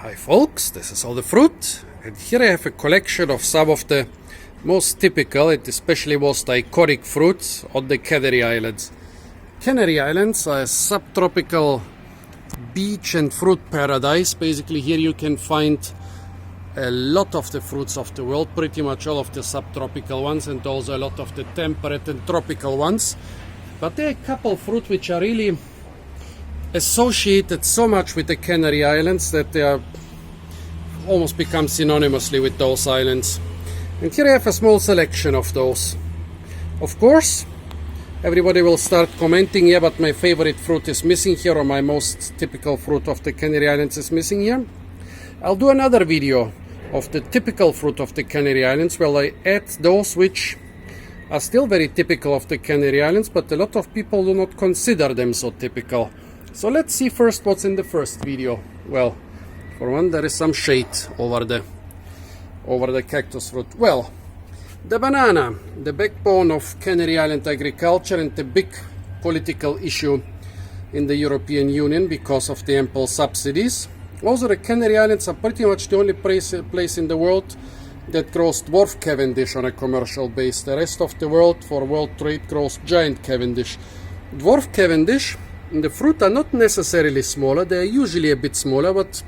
Hi folks, this is all the fruit, and here I have a collection of some of the most typical and especially most iconic fruits on the Canary Islands. Canary Islands are a subtropical beach and fruit paradise. Basically here you can find a lot of the fruits of the world, pretty much all of the subtropical ones and also a lot of the temperate and tropical ones. But there are a couple of fruit which are really associated so much with the Canary Islands that they are almost become synonymously with those islands. And here I have a small selection of those. Of course, everybody will start commenting, yeah, but my favorite fruit is missing here, or my most typical fruit of the Canary Islands is missing here. I'll do another video of the typical fruit of the Canary Islands, where I add those which are still very typical of the Canary Islands, but a lot of people do not consider them so typical. So let's see first what's in the first video. Well, for one, there is some shade over the cactus fruit. Well, the banana, the backbone of Canary Island agriculture and the big political issue in the European Union because of the ample subsidies. Also, the Canary Islands are pretty much the only place in the world that grows dwarf Cavendish on a commercial base. The rest of the world, for world trade, grows giant Cavendish. Dwarf Cavendish, the fruit are not necessarily smaller, they are usually a bit smaller, but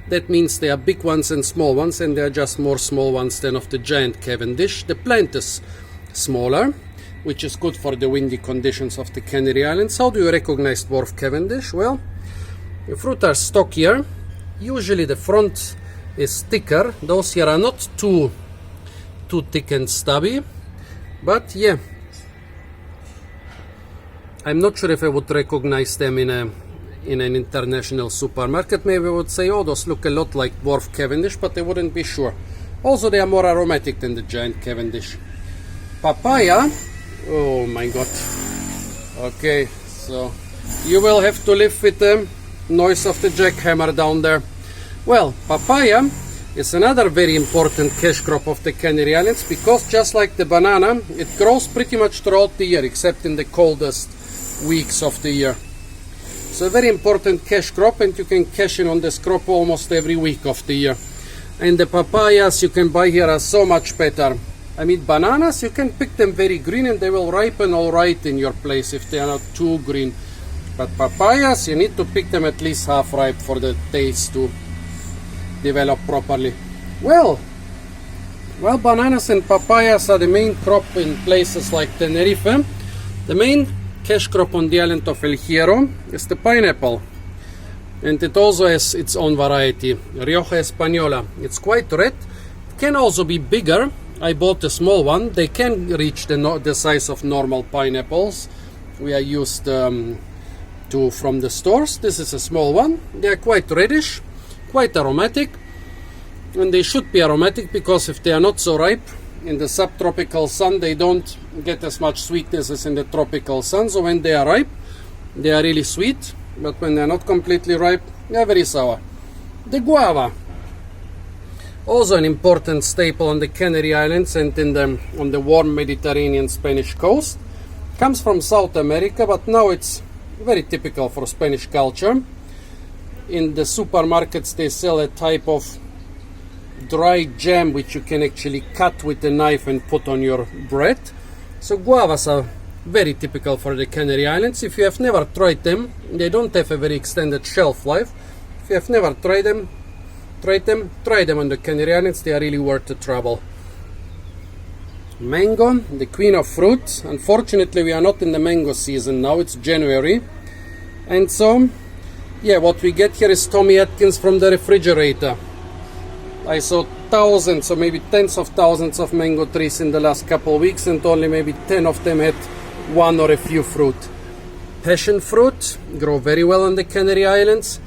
that means there are big ones and small ones, and there are just more small ones than of the giant Cavendish. The plant is smaller, which is good for the windy conditions of the Canary Islands. How do you recognize dwarf Cavendish? Well, the fruit are stockier. Usually the front is thicker. Those here are not too thick and stubby, but yeah, I'm not sure if I would recognize them in an international supermarket. Maybe I would say, oh, those look a lot like dwarf Cavendish, but I wouldn't be sure. Also, they are more aromatic than the giant Cavendish. Papaya, oh my god. Okay, so you will have to live with the noise of the jackhammer down there. Well, papaya is another very important cash crop of the Canary Islands because just like the banana, it grows pretty much throughout the year except in the coldest weeks of the year. So a very important cash crop, and you can cash in on this crop almost every week of the year. And the papayas you can buy here are so much better. I mean, bananas, you can pick them very green and they will ripen all right in your place if they are not too green. But papayas, you need to pick them at least half ripe for the taste to develop properly. Well, bananas and papayas are the main crop in places like Tenerife. The main cash crop on the island of El Hierro is the pineapple, and it also has its own variety, Rioja Española. It's quite red, it can also be bigger. I bought a small one. They can reach the size of normal pineapples we are used to from the stores. This is a small one. They are quite reddish, quite aromatic, and they should be aromatic because if they are not so ripe in the subtropical sun, they don't get as much sweetness as in the tropical sun. So when they are ripe, they are really sweet, but when they are not completely ripe, they are very sour. The guava, also an important staple on the Canary Islands and on the warm Mediterranean Spanish coast, comes from South America, but now it's very typical for Spanish culture. In the supermarkets they sell a type of dry jam which you can actually cut with a knife and put on your bread. So guavas are very typical for the Canary Islands. If you have never tried them, they don't have a very extended shelf life. If you have never tried them on the Canary Islands. They are really worth the trouble. Mango, the queen of fruits. Unfortunately, we are not in the mango season now. It's January, and so yeah, what we get here is Tommy Atkins from the refrigerator. I saw thousands or maybe tens of thousands of mango trees in the last couple of weeks, and only maybe 10 of them had one or a few fruit. Passion fruit grow very well on the Canary Islands.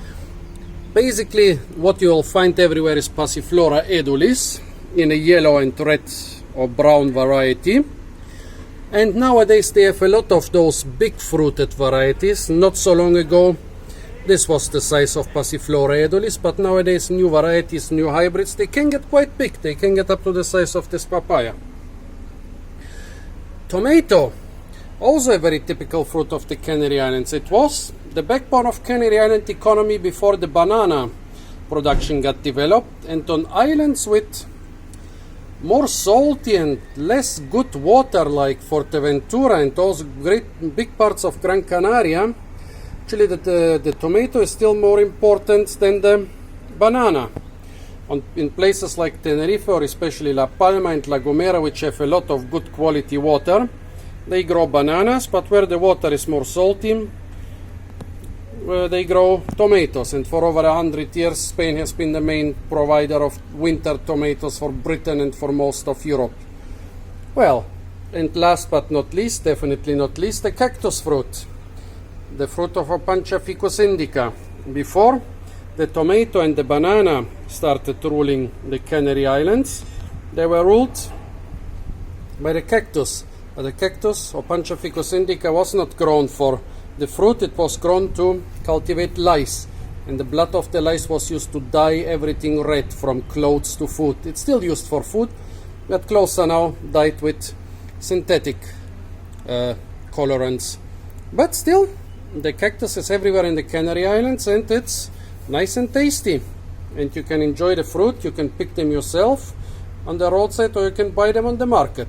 Basically, what you will find everywhere is Passiflora edulis in a yellow and red or brown variety. And nowadays they have a lot of those big fruited varieties. Not so long ago, this was the size of Passiflora edulis, but nowadays new varieties, new hybrids, they can get quite big. They can get up to the size of this papaya. Tomato, also a very typical fruit of the Canary Islands. It was the backbone of Canary Island economy before the banana production got developed, and on islands with more salty and less good water like Fuerteventura and those great big parts of Gran Canaria, actually the tomato is still more important than the banana. In places like Tenerife, or especially La Palma and La Gomera, which have a lot of good quality water, they grow bananas, but where the water is more salty, they grow tomatoes. And for over 100 years, Spain has been the main provider of winter tomatoes for Britain and for most of Europe. Well, and last but not least, definitely not least, the cactus fruit, the fruit of Opuntia ficus indica. Before the tomato and the banana started ruling the Canary Islands, they were ruled by the cactus. But the cactus, Opuntia ficus indica, was not grown for the fruit. It was grown to cultivate lice, and the blood of the lice was used to dye everything red, from clothes to food. It's still used for food, but clothes are now dyed with synthetic colorants. But still, the cactus is everywhere in the Canary Islands, and it's nice and tasty, and you can enjoy the fruit. You can pick them yourself on the roadside, or you can buy them on the market.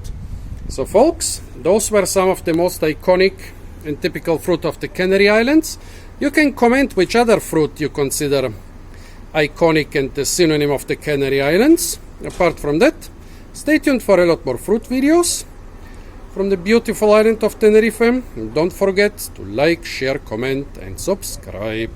So folks, those were some of the most iconic and typical fruit of the Canary Islands. You can comment which other fruit you consider iconic and the synonym of the Canary Islands. Apart from that, stay tuned for a lot more fruit videos from the beautiful island of Tenerife. And don't forget to like, share, comment and subscribe.